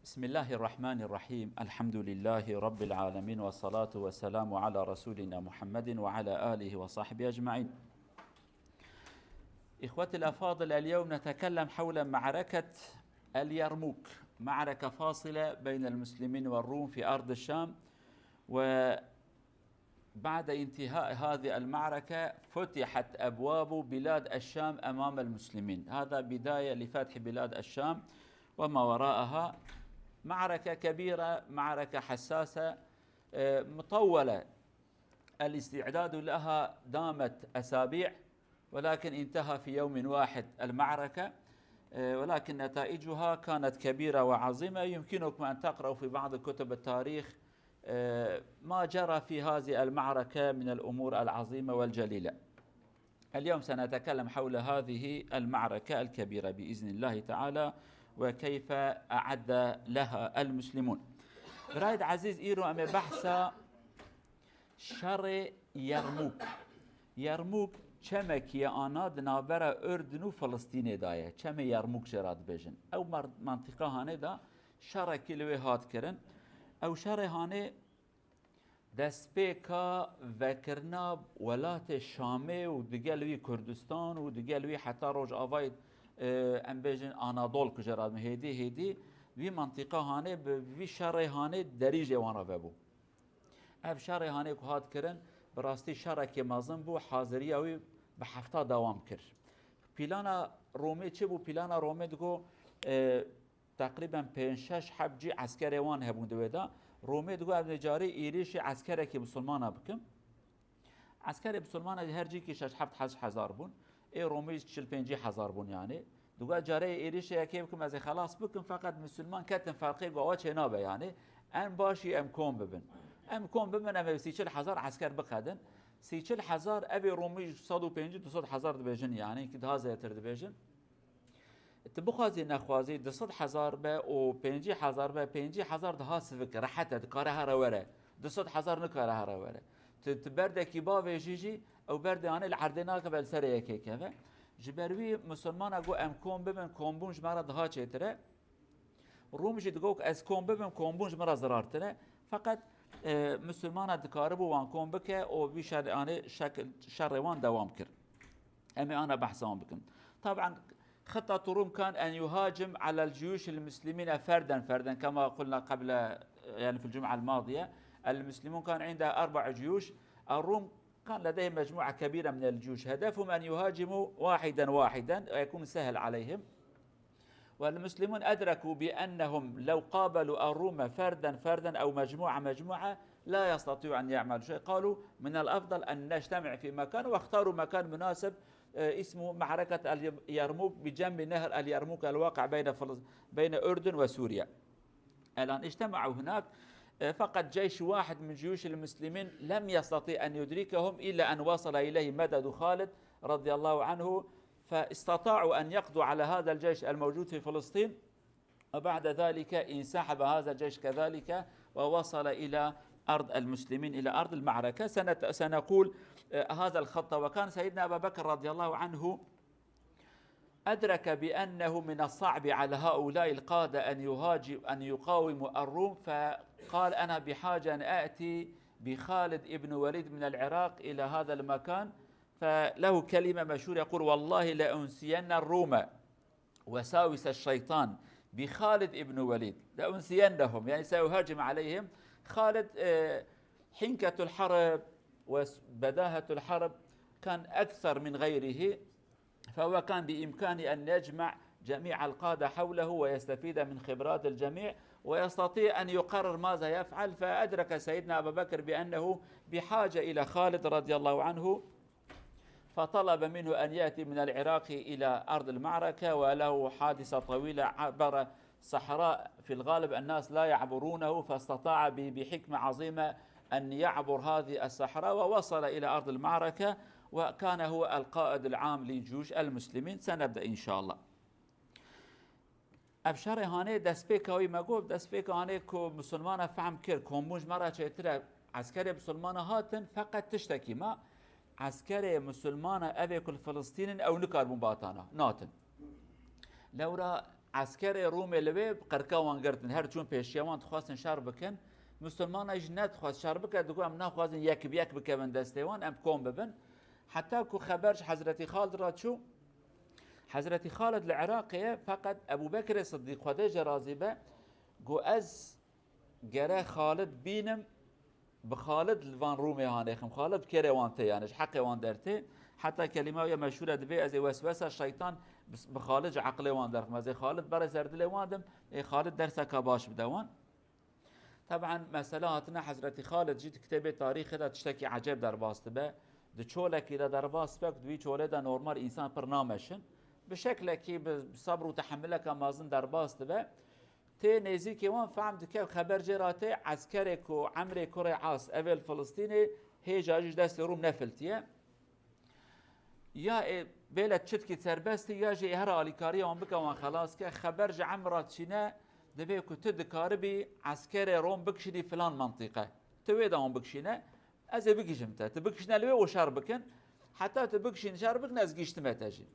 بسم الله الرحمن الرحيم. الحمد لله رب العالمين، والصلاة والسلام على رسولنا محمد وعلى آله وصحبه أجمعين. إخوتي الأفاضل، اليوم نتكلم حول معركة اليرموك، معركة فاصلة بين المسلمين والروم في أرض الشام. وبعد انتهاء هذه المعركة فتحت أبواب بلاد الشام أمام المسلمين. هذا بداية لفتح بلاد الشام وما وراءها. معركة كبيرة، معركة حساسة مطولة، الاستعداد لها دامت أسابيع، ولكن انتهى في يوم واحد المعركة. ولكن نتائجها كانت كبيرة وعظيمة. يمكنكم أن تقرأوا في بعض كتب التاريخ ما جرى في هذه المعركة من الأمور العظيمة والجليلة. اليوم سنتكلم حول هذه المعركة الكبيرة بإذن الله تعالى، وكيف أعد لها المسلمون. برايد عزيز إيرو أمي بحث شر يرموك. يرموك چمك يا نابرا أردن و فلسطين دايه. چم يرموك جراد بجن أو منطقة هانه دا شر كيلوي هات كرن أو شر هانه دسپیکا وکرنا ولات شامه و دگلوی کردستان و دگلوی حتی روج آواید ام بیجن آنادول کجراد هیدی وی منطقه هانه وی شر هانه دریج وانا ببو. اف شر هانه که هات کرن براستی شر که مازن بو حاضری اوی به هفته دوام کرد. پیلانا رومه چه بو؟ پیلانا رومه دگو تقریبا 5-6 حبجی عسکر وان هبون دویدا. رومه دگو اب نجاری ایریش عسکره که مسلمان بکم. عسکر مسلمان هر جی که 6-7 هزار بون. ای رومه 45 هزار بون. یعنی دگو جاره ایریش یکی بکم از خلاص بکم، فقط مسلمان کتن فرقی گوا چه نابه. یعنی ام باشی ام کم ببن. ام کم ببن ام 30 هزار عسکر بقدن. 30 هزار ابی رومه 150-200 هزار دبیجن. یعنی که ده زیتر دبیجن. تبخوازي نخوازي 200 هزار به و 50 هزار به 50 هزار ده سفك راحت دكاره هروره 200 هزار نكاره هروره تبرد كيبا ويجيجي او برد يعني العردنا قبل سريه كيكه جبروي مسلمان اگو ام كوم ببن كومبونج مرا ده چتره روم جي دگوك از كوم ببن كومبونج مرا زرارتره. فقط مسلمان دكاره بو وان كوم بك او بي شر يعني شكل شروان دوام كر. امي انا بحثان بكم. طبعا خطة روم كان أن يهاجم على الجيوش المسلمين فردا كما قلنا قبل، يعني في الجمعة الماضية. المسلمون كان عندها 4 جيوش. الروم كان لديهم مجموعة كبيرة من الجيوش، هدفهم أن يهاجموا واحدا ويكون سهل عليهم. والمسلمون أدركوا بأنهم لو قابلوا الروم فردا أو مجموعة لا يستطيعوا أن يعملوا شيء. قالوا من الأفضل أن نجتمع في مكان، واختاروا مكان مناسب اسمه معركة اليرموك بجنب نهر اليرموك الواقع بين أردن وسوريا. الآن اجتمعوا هناك. فقط جيش واحد من جيوش المسلمين لم يستطيع أن يدركهم إلا أن وصل إليه مدد خالد رضي الله عنه، فاستطاعوا أن يقضوا على هذا الجيش الموجود في فلسطين. وبعد ذلك انسحب هذا الجيش كذلك ووصل إلى أرض المسلمين، إلى أرض المعركة. سنقول هذا الخطة. وكان سيدنا أبا بكر رضي الله عنه أدرك بأنه من الصعب على هؤلاء القادة أن يقاوموا الروم، فقال أنا بحاجة أن آتي بخالد ابن وليد من العراق إلى هذا المكان. فله كلمة مشهورة يقول والله لأنسين الروم وساوس الشيطان بخالد ابن وليد، لأنسينهم يعني سأهاجم عليهم. خالد حنكة الحرب وبداهة الحرب كان أكثر من غيره، فهو كان بإمكانه أن يجمع جميع القادة حوله ويستفيد من خبرات الجميع ويستطيع أن يقرر ماذا يفعل. فأدرك سيدنا أبا بكر بأنه بحاجة إلى خالد رضي الله عنه، فطلب منه أن يأتي من العراق إلى أرض المعركة. وله حادثة طويلة، عبر صحراء في الغالب الناس لا يعبرونه، فاستطاع بحكمة عظيمة أن يعبر هذه الصحراء ووصل إلى أرض المعركة، وكان هو القائد العام لجيوش المسلمين. سنبدأ إن شاء الله. افشار هانه دسپیکاوی مگوب دسپیکانه کو مسلمان فهم کرد کومبونج مرا چهتره عسکر مسلمان هاتن فقط تشتكي ما عسكري مسلمان أبي كل فلسطين أو نكار مباتانا ناتن لورا عسكر روم لوی قرقا وان گرتن هر چون پیشیوان خواستن شر بکن مسلمان ايش ندخواست شر بکن دگو ام نخواستن یک بیک بکن دستوان ام کم ببن حتى كو خبرش حضرت خالد رات شو حضرت خالد العراقية فقط أبو بكر الصديق خديجة رازبة جو أز جرى خالد بينم بخالد الفان رومي هانيخم خالد كيري وانتي يعني حقي وان درتي حتى كلمة مشهورة دبي از وسوسة الشيطان بخالد عقلي وان درخم زي خالد برا زردلي واندم خالد درسك باش بدوان طبعا مسألة حضرت خالد جيت كتابة تاريخ ده تشتكي عجب در باستبه دچوله کی در باستبه دوی چوله ده نورمال انسان برنامجشن بشكل كي بصبر وتحمله كمازن در باستبه تي نزيكي وان فهمت كيف خبر جراته عسكرك وعمري كوري عاص اول فلسطيني هي جاجش دست روم نفلتيه يا بلد شتكي تربستي يا جي هر اليكاريه وان بك وان خلاص كه خبر ج عمرات شينا دبي كنت دكاربي عسكري روم بكشدي فلان منطقه توي داون بكشينا از بكشمته تبكشنا لوي وشربكن حتى تبكشين شربك نزقيشت متاجي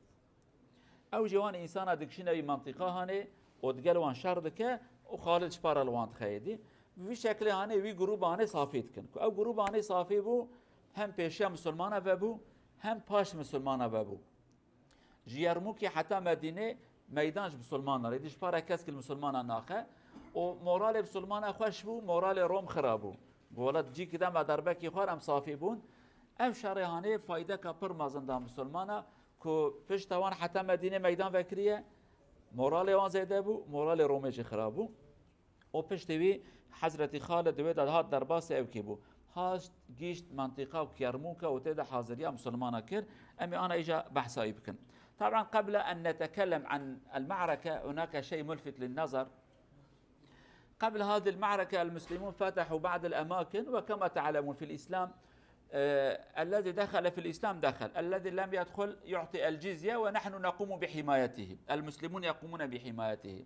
او جوان انسان دكشنا بمنطقه هاني ودقلوان شردكه وخالد شبار الوان خيدي في شكل هاني وي جروب هاني صافي تكن او جروب هاني صافي بو هم بيشا مسلمانه ببو هم باش مسلمانه ببو جيرموكي حتى مدينه ميدانش مسلمانه ريدي شبار كسك المسلمانه ناخه ومورال مسلمانه خوش بو مورال روم خرابو ولد جي كده ما دربكي خار ام صافي بون ام شاري هاني فايده كبر مازنده مسلمانه كو فيش توان حتى مدينه ميدان فكريه مورال وان زيده بو مورال رومي خرابو او پشتوی حضرت خالد دوی داد در باس او کی بو هاش گیشت منطقه و کرموکه و تدا حاضريه مسلمانه كر امي انا اجا بحثاي بكن طبعا قبل ان نتكلم عن المعركه هناك شيء ملفت للنظر قبل هذه المعركه المسلمون فتحوا بعض الاماكن وكما تعلمون في الاسلام الذي دخل في الإسلام دخل الذي لم يدخل يعطي الجزية ونحن نقوم بحمايته المسلمون يقومون بحمايته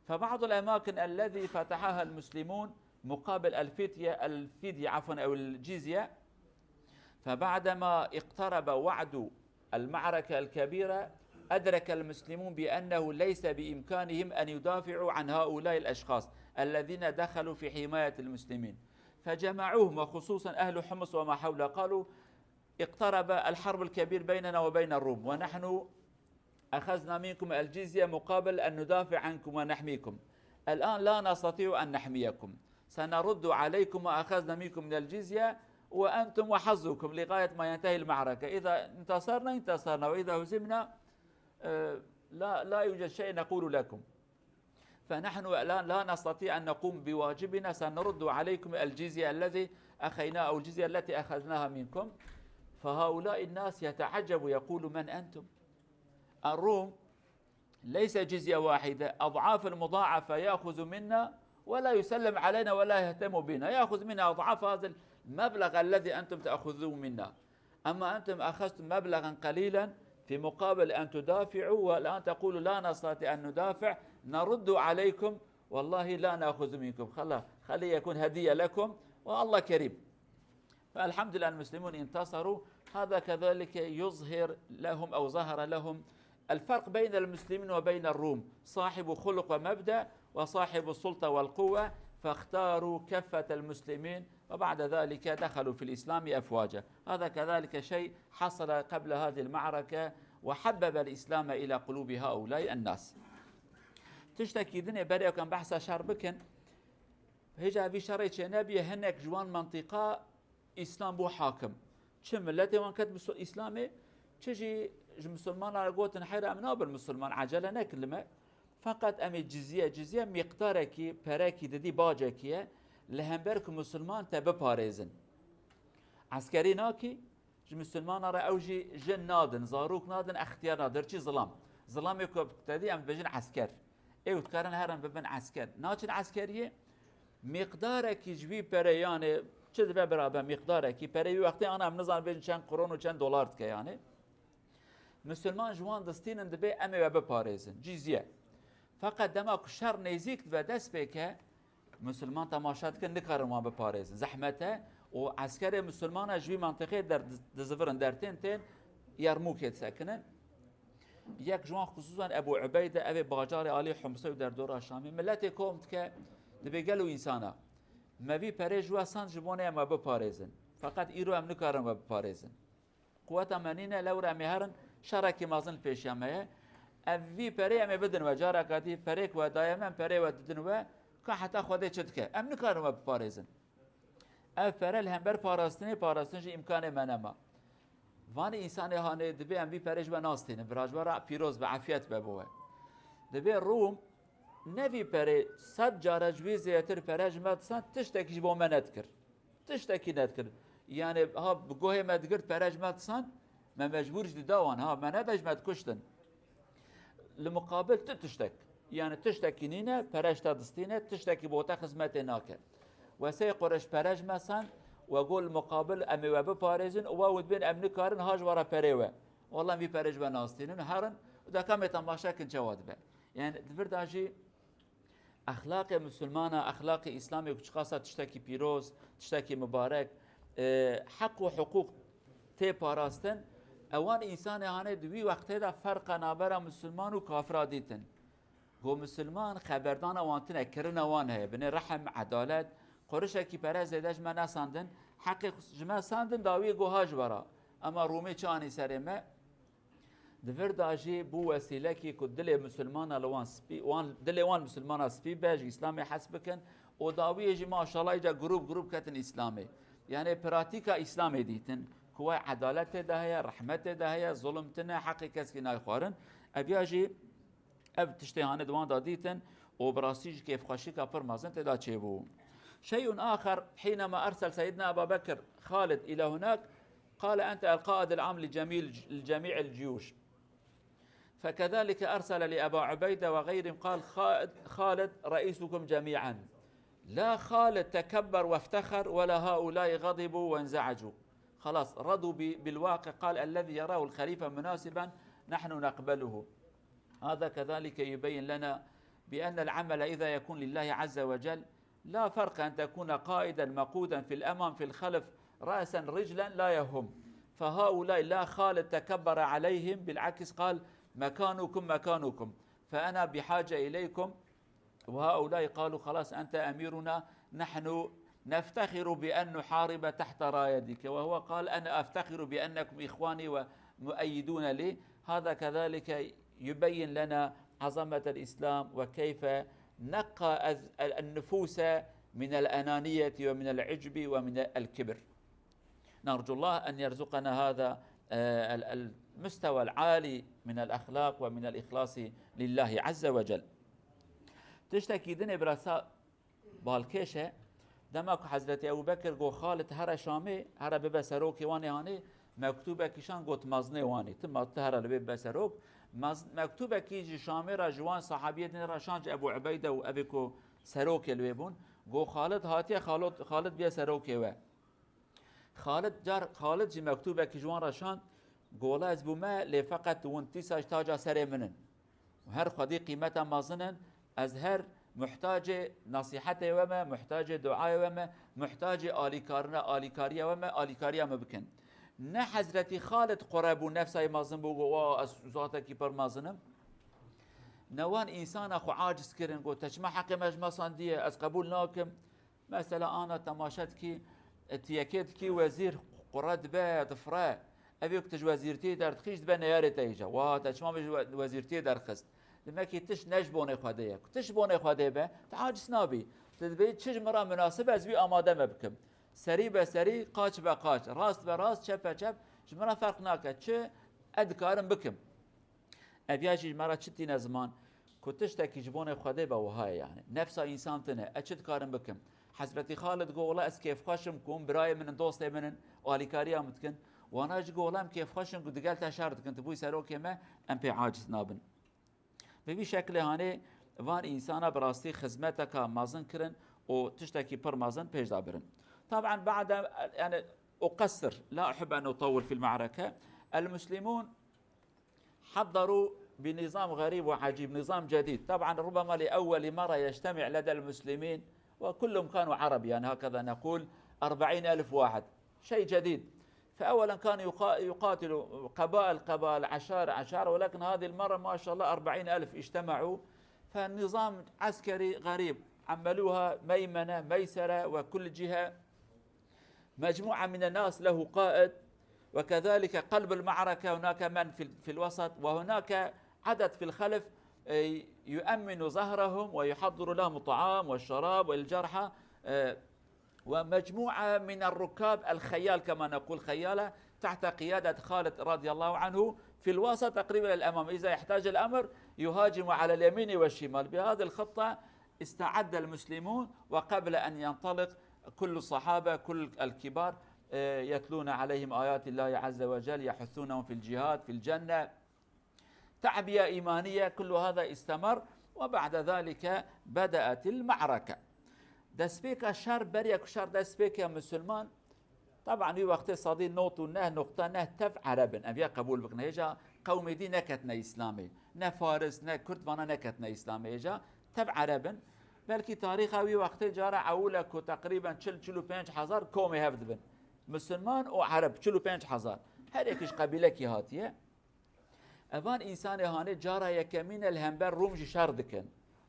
فبعض الأماكن الذي فتحها المسلمون مقابل الفدية عفوا أو الجزية فبعدما اقترب وعد المعركة الكبيرة أدرك المسلمون بأنه ليس بإمكانهم أن يدافعوا عن هؤلاء الأشخاص الذين دخلوا في حماية المسلمين فجمعوهم وخصوصا أهل حمص وما حوله قالوا اقترب الحرب الكبير بيننا وبين الروم ونحن أخذنا منكم الجزية مقابل أن ندافع عنكم ونحميكم الآن لا نستطيع أن نحميكم سنرد عليكم وأخذنا منكم من الجزية وأنتم وحظكم لغاية ما ينتهي المعركة إذا انتصرنا وإذا هزمنا لا يوجد شيء نقول لكم فنحن الآن لا نستطيع أن نقوم بواجبنا سنرد عليكم الجزية الذي أخذناها أو الجزية التي أخذناها منكم فهؤلاء الناس يتعجبوا يقولوا من أنتم الروم ليس جزية واحدة أضعاف المضاعفة يأخذ منا ولا يسلم علينا ولا يهتم بنا يأخذ منا أضعاف هذا المبلغ الذي أنتم تأخذون منا أما أنتم أخذتم مبلغا قليلا في مقابل أن تدافعوا والآن تقولوا لا نستطيع أن ندافع نرد عليكم والله لا نأخذ منكم خلي يكون هدية لكم والله كريم فالحمد لله المسلمون انتصروا هذا كذلك يظهر لهم أو ظهر لهم الفرق بين المسلمين وبين الروم صاحب خلق ومبدأ وصاحب السلطة والقوة فاختاروا كفة المسلمين وبعد ذلك دخلوا في الإسلام أفواجا هذا كذلك شيء حصل قبل هذه المعركة وحبب الإسلام إلى قلوب هؤلاء الناس تشتكي دنيا بريء وكان بحث شر بكن هجا في شريط نبي هناك جوان منطقة إسلام بو حاكم شو ملتي وان كتب إسلامي تجي مسلمان على قوة حيرة أمنا بالمسلمان عجلة نكلمة فقط أمي جزية مقداركي براكي ددي باجكيه لهمبرك مسلمان تبى باريزن عسكري ناكي مسلمان را أوجي جن نادن زاروك نادن اختيار نادر چی ظلام يكو تدي أم بجن عسكر ايو تكارن هرم ببن عسكر ناچن عسكريه مقداركي جوي بريانه چه دبه برابر مقداركي بري وقتی انا ام نظام بجن چند قرون و چند دلار تك يعني مسلمان جوان دستين دبه امي وبه باريزن جزيه فقط دماغ شر نزيك و دست بکه مسلمان تماشات کن نکارن ما بپاريزن زحمته و عسكر مسلمان جوي منطقه در دزفرن در تين يرموك يتسكنن یک جوان خصوصا ابو عبیده ابی باجار علی حمصه در دور شامی ملت کومت که دبی گلو انسانا مبی پرج و سان جبونه ما بپارزن فقط ایرو ام نکارن و بپارزن قوت منینه لور امهرن شرکی مازن پیشیامه اوی پری ام بدن و جارا کاتی پریک و دائما پری و ددن و که حتی خوده چت که ام نکارن و بپارزن اف پرل هم بر پاراستنش امکان منما وان انسان هانه دبی ام بی پرج و ناستین براجوارا پیروز و عافیت ببوه دبی روم نوی پره صد جاره جوی زیاتر پرج مدسان تشتکی با منت کرد تشتکی ند کرد یعنی ها بگوه مدگرد پرج مدسان ما مجبورش دوان ها من نبج مد کشتن لمقابل تشتك يعني تشتكي نينا پرج تدستينه تشتكي بوتا خدمت ناكه وسي قرش پرج مثلا وقول مقابل امي وب باريزن وود بين امن كارن هاج ورا پريوه والله في پرج بناستين هرن ودا كم تماشا كن جواد به يعني دفرداجي اخلاق مسلمانه اخلاق اسلامي خاصه تشتكي بيروز تشتكي مبارك حق وحقوق تي باراستن اوان انسان هانه دوی وقتی دا فرق نابر مسلمان و کافر دیتن گو مسلمان خبردان وانتنه کرن وان هی بنی رحم عدالت قرشه کی پره زیدش من نساندن حق جمع ساندن داوی گو هاج برا اما رومی چانی سرمه دفر داجی بو وسیله کی که دل مسلمان لوان سپی وان دل وان مسلمان سپی باج اسلامی حسب کن و داوی جی ماشاءالله ایجا گروپ کتن اسلامی یعنی پراتیکا اسلامی دیتن كوا عدالت ده رحمت ده ظلمتنا حق كسكي نايخوارن ابياجي اب تشتهانه دوان داديتن وبراسيج كيف خاشيكا فرمازن تدا تشيبو شيء اخر حينما ارسل سيدنا ابا بكر خالد الى هناك قال انت القائد العام لجميع الجيوش فكذلك ارسل لابا عبيده وغيرهم قال خالد رئيسكم جميعا لا خالد تكبر وافتخر ولا هؤلاء غضبوا وانزعجوا خلاص رضوا بالواقع قال الذي يراه الخليفة مناسبا نحن نقبله هذا كذلك يبين لنا بأن العمل إذا يكون لله عز وجل لا فرق أن تكون قائدا مقودا في الأمام في الخلف رأسا رجلا لا يهم فهؤلاء لا خالد تكبر عليهم بالعكس قال مكانكم فأنا بحاجة إليكم وهؤلاء قالوا خلاص أنت أميرنا نحن نفتخر بأن نحارب تحت رايتك وهو قال أنا أفتخر بأنكم إخواني ومؤيدون لي هذا كذلك يبين لنا عظمة الإسلام وكيف نقى النفوس من الأنانية ومن العجب ومن الكبر نرجو الله أن يرزقنا هذا المستوى العالي من الأخلاق ومن الإخلاص لله عز وجل تشتكي دني برساء بالكيشة دمك حضرت ابو بکر گو خالد هر شامه هر به بسروک وانی هانی مکتوبه کیشان گوت مزنه وانی تم هر به بسروک مکتوبه کی شامه را جوان صحابیت را شانج ابو عبیده و ابیکو سروک الویبون گو خالد هاتی خالد بیا سروک و خالد جی مکتوبه کی جوان را شان گولا از بوما لفقط ونتی ساج تاجا سر منن و هر خدی قیمت مازنن از هر محتاج نصيحته وما محتاج دعاء وما محتاج آلیکاری وما آلیکاری ما بکن نه حضرت خالد قرب نفسه مازن بگو از ذاته کی پر مازنم نوان انسان اخو عاجز کرن گو تجمع حق مجمع صندیه از قبول ناکم مثلا انا تماشت کی تیکید کی وزیر قرد به دفره ابيك تج وزيرتي در تخيش بنا ياري تيجا وا تجمع وزيرتي در خست دمكي تش نجبونه خديه تش بونه خديه به تعاجز نابي تدبي تش مرا مناسب از بي اماده مبكم سري به سري قاچ به قاچ راست به راست چپ به چپ جمرا فرق ناكه چه ادكارم بكم ابياجي مرا چتي نزمان كنتش تكي جبونه خديه به وهاي يعني نفس انسان تنه اچت كارم بكم حضرت خالد قال والله اس كيف خشم كون براي من دوست من واليكاريا متكن وانا اجي قولام كيف خشم قد قالت شارت كنت بوي سروكي ما ام بي عاجز نابن ببي شكل هاني وان انسانا براستي خدمتك مازن كرن و تشتكي بر مازن بيج دابرن طبعا بعد يعني اقصر لا احب ان اطول في المعركه المسلمون حضروا بنظام غريب وعجيب نظام جديد طبعا ربما لاول مره يجتمع لدى المسلمين وكلهم كانوا عرب يعني هكذا نقول 40,000 واحد شيء جديد فأولا كان يقاتل قبائل عشائر، ولكن هذه المرة ما شاء الله 40,000 اجتمعوا. فالنظام عسكري غريب، عملوها ميمنة ميسرة، وكل جهة مجموعة من الناس له قائد، وكذلك قلب المعركة هناك من في الوسط، وهناك عدد في الخلف يؤمن ظهرهم ويحضر لهم الطعام والشراب والجرحى، ومجموعة من الركاب الخيال كما نقول خيالة تحت قيادة خالد رضي الله عنه في الوسط تقريبا الأمام، إذا يحتاج الأمر يهاجم على اليمين والشمال. بهذه الخطة استعد المسلمون، وقبل أن ينطلق كل الصحابة كل الكبار يتلون عليهم آيات الله عز وجل، يحثونهم في الجهاد في الجنة، تعبئة إيمانية، كل هذا استمر. وبعد ذلك بدأت المعركة. دسبيك شر بريك شر دسبيك يا مسلمان طبعا في وقت صادين نوت ونه نقطة نه تف عربن أبيا قبول بقنا هجا قوم دي نكتنا إسلامي نه فارس نه كرد وانا نكتنا إسلامي هجا تف عربن، بلكي تاريخه في وقت جارة عولك تقريبا 45,000 كومي هفدبن مسلمان وعرب 45,000 هر يكش قبيلة كي هاتيه. أبان إنسان هاني جارة يكمين الهمبر روم جي شاردكن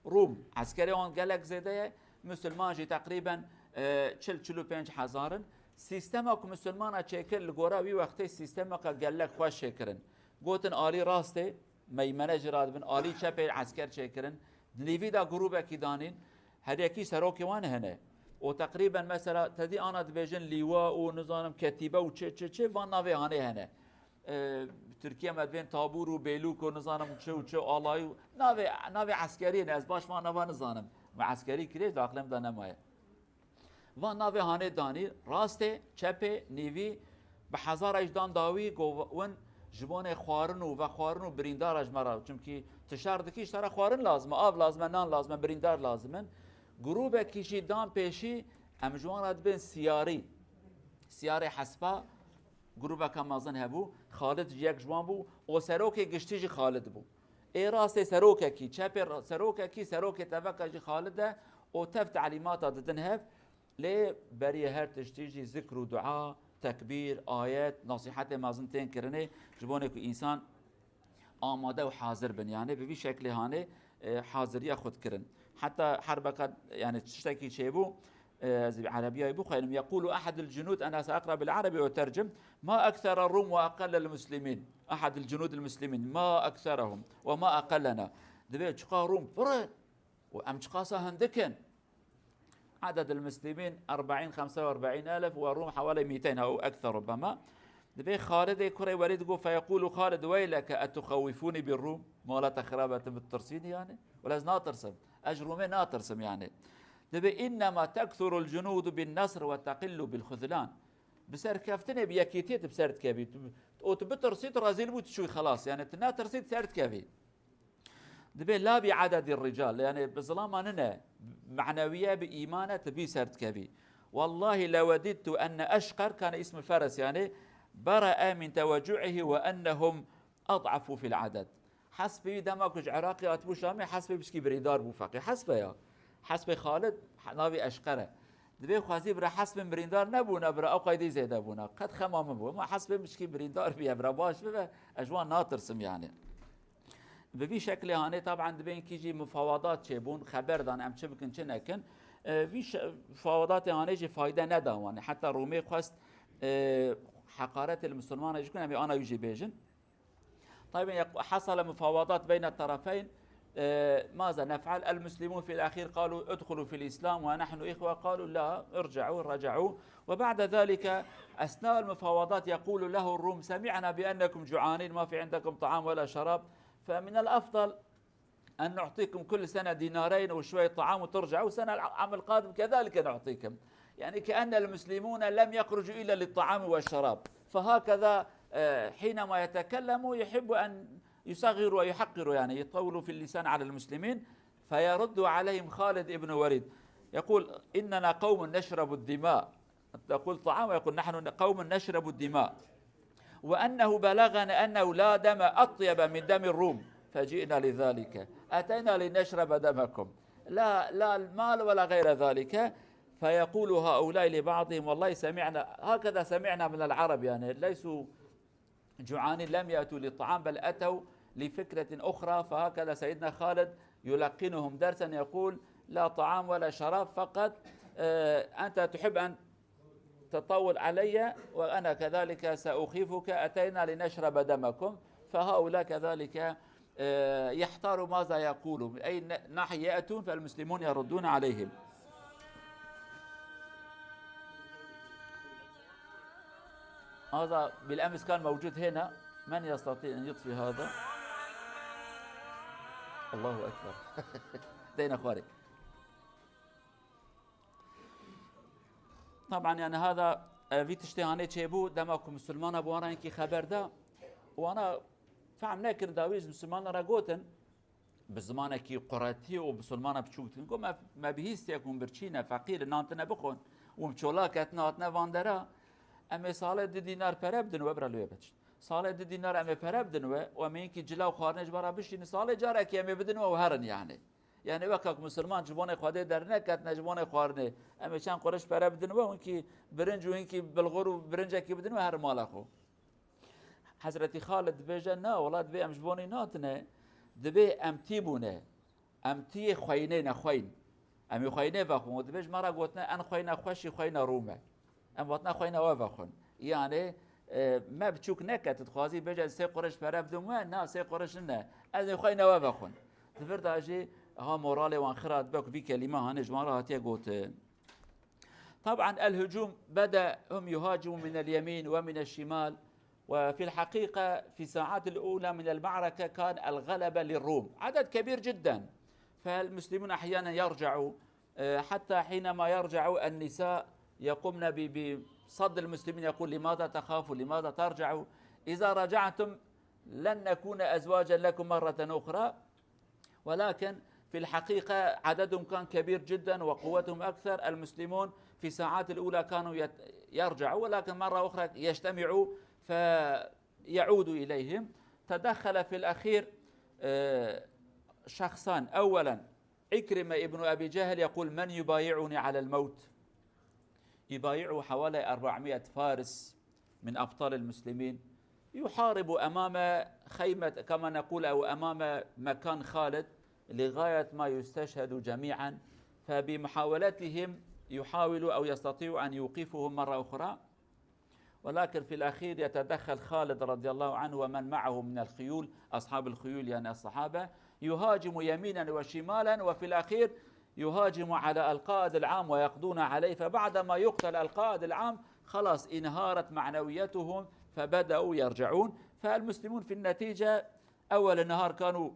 روم عسكري هون قالك زيده مسلمان جي تقريبا 45,000. سیستمک مسلمان چکر لگورا وی وقتی سیستمک گلک خوش شکرن گوتن آلی راسته میمنه جراد بن آلی چپ عسكر چکرن لیوی دا گروه کی دانین هر یکی سروکی وان هنه و تقریبا مثلا تدی آنا دبیجن لیوا و نظام کتیبه و چه وان ناوی هانه هنه ترکیه مدبین تابور و بیلوک و نظام چه آلای ناوی عسکری نه از باش وان نوا نظام و عسکری کریز داخلم دا نمایه و ناوی هانه دانی راسته چپه نیوی به هزار اجدان داوی گوون جبان خوارن و بریندار اجمرا چونکی تشاردکیش ترا خوارن لازمه آب لازمه نان لازمه بریندار لازمه گروه کیشی دان پیشی امجوان بین سیاری حسبا گروه کمازن هبو خالد یک جوان بو و سروک گشتیج خالد بو ای راسته سروک کی چپ سروک کی سروک تفکر خالد و تف تعلیمات دادن هف ليه بري هر تشتيجي ذكر ودعاء تكبير آيات نصيحة مازنتين كرنه جبونك إنسان آماده وحاضر بن يعني بفي شكل هاني حاضرية خد كرن حتى حربك يعني تشتكي شيبو عربية يبو خيلم يقول أحد الجنود أنا سأقرأ بالعربي وترجم ما أكثر الروم وأقل المسلمين أحد الجنود المسلمين ما أكثرهم وما أقلنا دبي تشقى روم برد وأم تشقى هندكن عدد المسلمين 45 ألف والروم حوالي 200 أو أكثر ربما. دبي خالد كري وريد يقول فيقول خالد ويلك أتخوفوني بالروم ما لا تخرابة بالترسين يعني ولا ناطرسم أجرومي ناطرسم يعني دبي إنما تكثر الجنود بالنصر وتقل بالخذلان بسر كافتني بيكيتيت بسرت كبي وتبترسيت رازيل بوت شوي خلاص يعني تناطرسيت سرت كبي دبي لا بعدد الرجال يعني بظلام أننا معنوية بإيمانة تبي سرت كبي والله لوددت أن أشقر كان اسم الفرس يعني برأ من توجعه وأنهم أضعفوا في العدد حسبي دمك عراقي أتبو شامي حسبي بشكي بريدار بوفاقي حسبي خالد ناوي أشقره دبي خوازي برا حسب بريندار نبونا برا أو قيدي زيد أبونا قد خمام بو ما حسبي بشكي بريندار بيها برا باش بيها أجوان ناطرسم يعني بفي شكل هاني طبعا دبين كيجي مفاوضات شيبون خبر دان ام چبكن چه نكن في مفاوضات هاني جي فايده نداوان حتى رومي خواست حقارة المسلمان يجكن ام انا يجي بيجن. طيب حصل مفاوضات بين الطرفين ماذا نفعل؟ المسلمون في الاخير قالوا ادخلوا في الاسلام ونحن اخوه قالوا لا رجعوا وبعد ذلك اثناء المفاوضات يقول له الروم سمعنا بانكم جوعانين ما في عندكم طعام ولا شراب فمن الأفضل أن نعطيكم كل سنة دينارين وشوية طعام وترجعوا سنة العام القادم كذلك نعطيكم يعني كأن المسلمون لم يخرجوا إلا للطعام والشراب فهكذا حينما يتكلموا يحب أن يصغروا ويحقروا يعني يطولوا في اللسان على المسلمين فيرد عليهم خالد ابن وليد يقول إننا قوم نشرب الدماء يقول طعام ويقول نحن قوم نشرب الدماء وأنه بلغنا أنه لا دم أطيب من دم الروم فجئنا لذلك أتينا لنشرب دمكم لا المال ولا غير ذلك فيقول هؤلاء لبعضهم والله سمعنا، هكذا سمعنا من العرب، يعني ليسوا جوعان، لم يأتوا للطعام بل أتوا لفكرة أخرى. فهكذا سيدنا خالد يلقنهم درسا، يقول لا طعام ولا شراب، فقط أنت تحب أن تطول علي وأنا كذلك سأخيفك، أتينا لنشرب دمكم. فهؤلاء كذلك يحتاروا ماذا يقولوا، من أي ناحية يأتون، فالمسلمون يردون عليهم. هذا بالأمس كان موجود هنا، من يستطيع أن يطفي هذا؟ الله أكبر. دينا خواري. طبعا يعني هذا في تشتهاني تشيبو دماكم مسلمان بوانا إنكي خبر ده، وانا فهم نكر داويز مسلمان راقوتن بزمانه كي قراتي وبسلمانه بتشوتن قو ما بهيست يكون برشينا فقير نانتنا بخون ومشولاكت ناتنا فاندرا اما ساله 2 دينار پربدن و برالوی بچ ساله 2 دينار اما پربدن و امینکی جلاو خارنج برا بشین ساله جاره کی اما بدن و هرن يعني وقت مسلمان جبونه خواده در نکت نجبونه خارنه اما چند قرش پربدن و اونکی برنج و اینکی بلغرو برنج کی بدن و هر مال اخو حضرت خالد بيجا نا والله دبي ام جبوني ناتنا دبي ام تيبونه ام تي خوينه نخوين ام خوينه فخو دبيج مرا قوتنا ان خوينه خوشي خوينه رومه ام وطنا خوينه وفخون يعني ما بتشوك نكت تخوازي بيجا سي قرش برف دموه نا سي قرش نه از خوينه وفخون تفرد اجي ها مورالي وان خرات بك في كلمه هانج مرا هاتي قوت. طبعا الهجوم بدا هم يهاجموا من اليمين ومن الشمال، وفي الحقيقة في الساعات الأولى من المعركة كان الغلبة للروم، عدد كبير جدا، فالمسلمون أحيانا يرجعوا، حتى حينما يرجعوا النساء يقومن بصد المسلمين، يقول لماذا تخافوا لماذا ترجعوا، إذا رجعتم لن نكون أزواجا لكم مرة أخرى. ولكن في الحقيقة عددهم كان كبير جدا وقوتهم أكثر. المسلمون في الساعات الأولى كانوا يرجعوا، ولكن مرة أخرى يجتمعوا فيعود إليهم. تدخل في الأخير شخصان، أولا عكرمة ابن أبي جهل يقول من يبايعني على الموت، يبايعه حوالي 400 فارس من أبطال المسلمين، يحارب أمام خيمة كما نقول أو أمام مكان خالد لغاية ما يستشهدوا جميعا. فبمحاولتهم يحاولوا أو يستطيعوا أن يوقفهم مرة أخرى، ولكن في الأخير يتدخل خالد رضي الله عنه ومن معه من الخيول، أصحاب الخيول يعني الصحابة، يهاجم يمينا وشمالا، وفي الأخير يهاجم على القائد العام ويقضون عليه. فبعدما يقتل القائد العام خلاص انهارت معنويتهم فبدأوا يرجعون. فالمسلمون في النتيجة أول النهار كانوا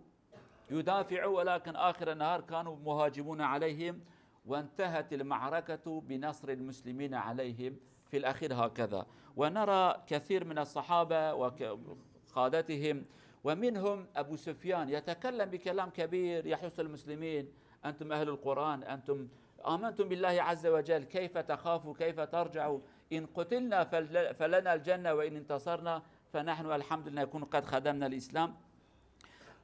يدافعوا، ولكن آخر النهار كانوا مهاجمون عليهم، وانتهت المعركة بنصر المسلمين عليهم في الأخير هكذا. ونرى كثير من الصحابة وقادتهم ومنهم أبو سفيان يتكلم بكلام كبير يحث المسلمين: أنتم أهل القرآن، أنتم آمنتم بالله عز وجل، كيف تخافوا، كيف ترجعوا، إن قتلنا فلنا الجنة وإن انتصرنا فنحن الحمد لله نكون قد خدمنا الإسلام.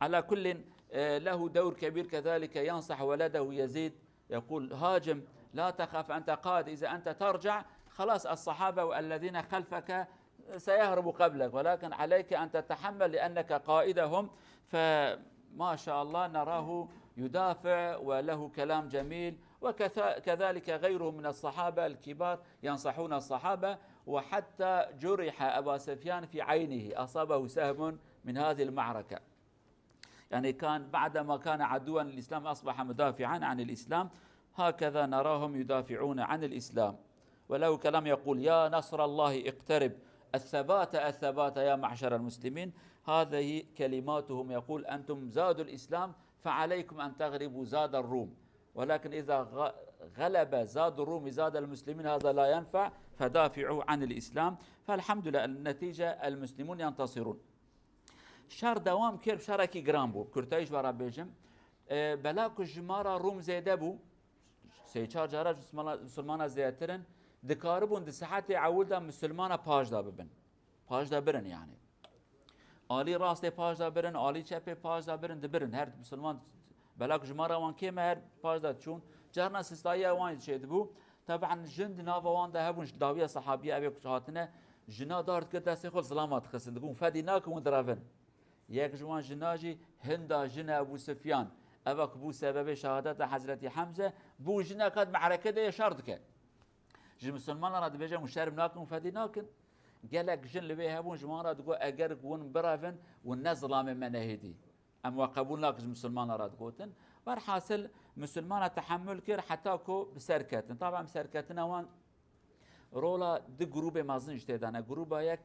على كل له دور كبير كذلك، ينصح ولده يزيد يقول: هاجم لا تخاف، أنت قائد، إذا أنت ترجع خلاص الصحابة والذين خلفك سيهربوا قبلك، ولكن عليك أن تتحمل لأنك قائدهم. فما شاء الله نراه يدافع وله كلام جميل، وكذلك غيره من الصحابة الكبار ينصحون الصحابة. وحتى جرح أبا سفيان في عينه، أصابه سهم من هذه المعركة، يعني كان بعدما كان عدوا للإسلام أصبح مدافعا عن الإسلام. هكذا نراهم يدافعون عن الإسلام. وله كلام يقول: يا نصر الله اقترب، الثبات الثبات يا معشر المسلمين. هذه كلماتهم، يقول: أنتم زاد الإسلام فعليكم أن تغلبوا زاد الروم، ولكن إذا غلب زاد الروم زاد المسلمين هذا لا ينفع، فدافعوا عن الإسلام. فالحمد لله النتيجة المسلمون ينتصرون. شهر دوام كير شاركي جرامبو كرتايش ورا بيجم بلاكو جمارة روم زيدبو سيچار جارج مسلمان زياترن دكاربون دي ساعات عولدا مسلمان باج دا ببن باج دا برن، يعني آلي راست باج دا برن، آلي چپ باج دا برن دبرن، هر مسلمان بلاكو جمارة وان كيما هر باج دا چون جارنا سستايا وان شيدبو. طبعا جند نافوان ده هبون داوية صحابية أبي كشاتنا جنا دارت كده سيخل ظلامات خسد تقول فديناك وندرافن يك جوان جناجي هندا جنا أبو سفيان أباك بو سبب شهادة حضرت حمزة بو جنا كاد معركة ده شرطك جي مسلمان راد بيجا مشارب ناكن فديناكن قالك جن لبي هبون جمان راد قو أجرك ون برافن والنظلام من هدي أم وقبول لك مسلمان راد قوتن ورحاصل مسلمان تحمل كر حتى كو بسركتن طبعا بسركتنا وان رولا دي جروب مازن اجتدانا جروبا يك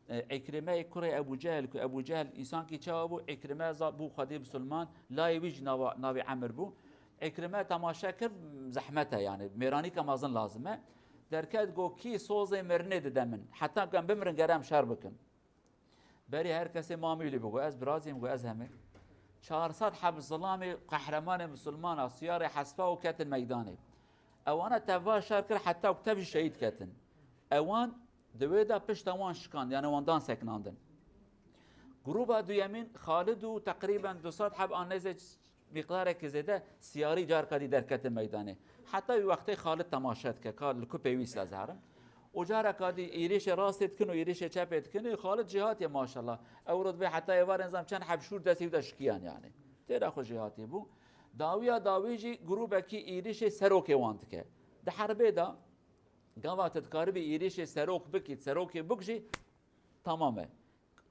عكرمه كره ابو جهل انسان کی چاو عكرمه بو خدي مسلمان لا يوج ناوي عمر بو عكرمه تماشا كر زحمته يعني ميراني كمازن لازمه دركات جو کی سوزه مرنه دمن حتى كان بمرن گرم شربكن بري هر کسی معاملی بگو از برازیم گو از همه 400 حب ظلامي قهرمان مسلمان سيارة حسبه وكاتن ميداني اوان توا شاركر حتى وكتب شهيد كاتن اوان دويدا بشت اوان شكان يعني وان دان سكناندن جروبا دو يمين خالد تقريبا 200 حب انزج مقدار كزيده سياري جار كدي در كاتن ميداني حتى وقت خالد تماشات كقال لكو بيويس لازهرم وجارة كادي إيريش راست كنو إيريش چپت كنو خالد جهاتي ما شاء الله أورد به حتى يوار نظام چند حبشور دستی و شکیان يعني تیرا خو جهاتي بو داويجي جروبه كي إيريش سروك واند که ده حربه دا قاوا تذكاربي إيريش سروك بكي سروك بكجي تمامه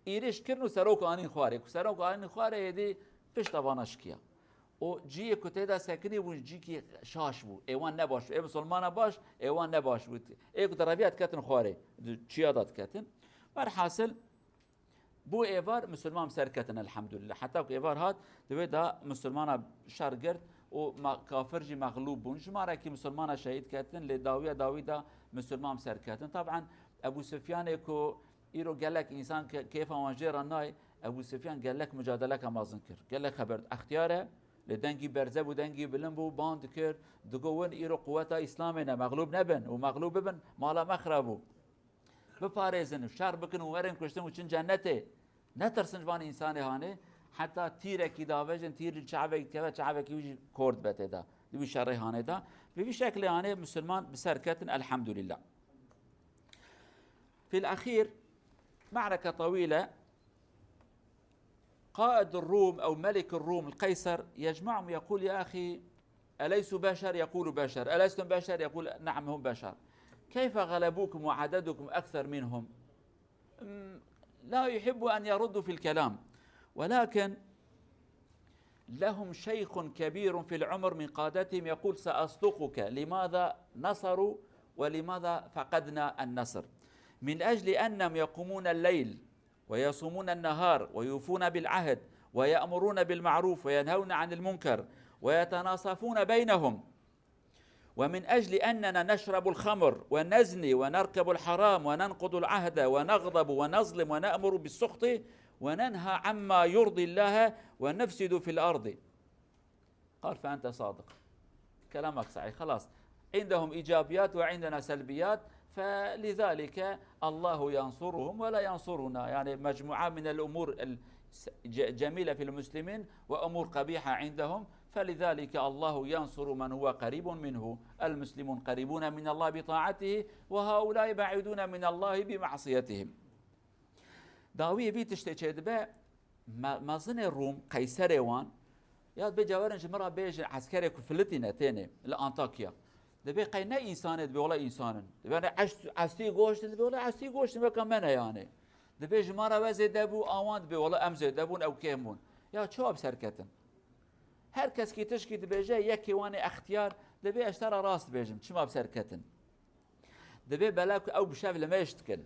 إيريش كرنو سروك آنين خواره سروك آنين خواره يدي پشت وانا شکیا و جی کتیدا سکنی و جی کی شاش بو ایوان نباش ای مسلمان باش ایوان نباش بود ای کترابیات کتن خواره چیادات کتن بر حاصل بو ایوار مسلمان سر کتن الحمد لله حتی که ایوار هات دوی دا مسلمان شرگرد و کافر جی مغلوب بون جماره کی مسلمان شهید کتن لداوی دا مسلمان سر کتن طبعا ابو سفیان کو ایرو گلک انسان کیف وانجر نای ابو سفیان گلک مجادله کمازن کر گلک خبر اختیاره لدنگی برزه و دنگی بلند بو باند کرد دگوون ایرو قوتا اسلامنا مغلوب نبن و مغلوب ببن مالا مخربو بپاريزن شر بكن ورن كشتن وچن جنته نترسن جوان انسان هانه حتى تيره کی داوجن تیر شعبه كذا شعبه کی كورد بتدا دي شر هانه دا في شكل هانه مسلمان بسركتن الحمد لله. في الاخير معركه طويله قائد الروم أو ملك الروم القيصر يجمعهم يقول يا أخي أليسوا بشر يقول بشر ألستم بشر يقول نعم هم بشر كيف غلبوكم وعددكم أكثر منهم لا يحب أن يردوا في الكلام ولكن لهم شيخ كبير في العمر من قادتهم يقول سأصدقك لماذا نصروا ولماذا فقدنا النصر من أجل أنهم يقومون الليل ويصومون النهار ويوفون بالعهد ويأمرون بالمعروف وينهون عن المنكر ويتناصفون بينهم ومن أجل أننا نشرب الخمر ونزني ونركب الحرام وننقض العهد ونغضب ونظلم ونأمر بالسخط وننهى عما يرضي الله ونفسد في الأرض قال فأنت صادق كلامك صحيح خلاص عندهم إيجابيات وعندنا سلبيات فلذلك الله ينصرهم ولا ينصرنا يعني مجموعة من الأمور الجميلة في المسلمين وأمور قبيحة عندهم فلذلك الله ينصر من هو قريب منه المسلمون قريبون من الله بطاعته وهؤلاء بعيدون من الله بمعصيتهم داوية بيتشتي به مازن الروم قيصر وان ياد بجوارن جمرة بيج عسكري كفلتنا تاني لأنطاكيا دبي قينا إنسان دبي والله إنسان دبي أنا عستي قوشت دبي والله عستي قوشت ما كمان يعني دبي جمرة وزي دبو آوان دبي والله أمزي دبون أو كيمون يا شو بسركتن هر کس کی تشکی دبیجه یکی وانی اختیار دبی اشترا راست بیجم چی ما بسرکتن دبی بلاک او بشاف لمشت کن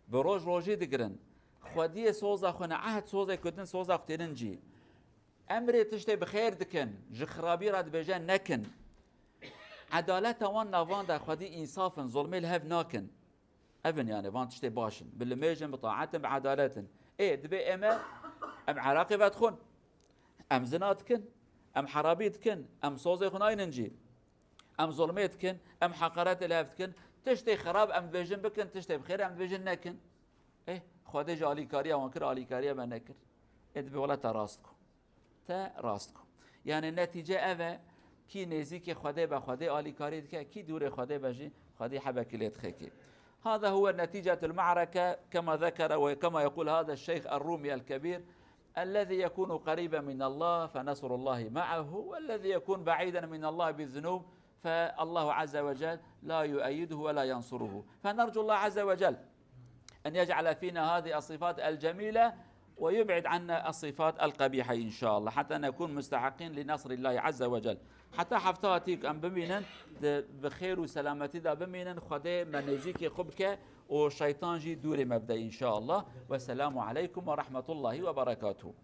بروج روجی دگرن خودی سوزا خونه عهد سوزا کدن سوزا خترنجی امری تشتی بخیر دکن جخرابی را دبیجه نکن عدالت وان نوان در خودی انصافن ظلمی لهف ناکن ابن يعني وان تشتي باشن بالميجن بطاعتن بعدالتن ايه دبي اما ام عراقي بدخن ام زناتكن ام حرابيتكن ام صوزي خنايننجي ام ظلميتكن ام حقرات الهفتكن تشتي خراب ام بيجن بكن تشتي بخير ام بيجن نكن ايه خودي جالي كاريا وانكر علي كاريا ما نكر ادبي ولا تراستكم يعني النتيجه افا كي نزيك خدي بخدي آلي كاريد كي دور خدي بجي خدي حبك ليتخيكي. هذا هو نتيجة المعركة كما ذكر وكما يقول هذا الشيخ الرومي الكبير: الذي يكون قريبا من الله فنصر الله معه، والذي يكون بعيدا من الله بالذنوب فالله عز وجل لا يؤيده ولا ينصره. فنرجو الله عز وجل أن يجعل فينا هذه الصفات الجميلة ويبعد عنا الصفات القبيحة إن شاء الله، حتى نكون مستحقين لنصر الله عز وجل. حتى حفتاتيك أن بمينن بخير وسلامتي دا بمينن خده منزيك خبك وشيطان جي دوري مبدأ إن شاء الله. والسلام عليكم ورحمة الله وبركاته.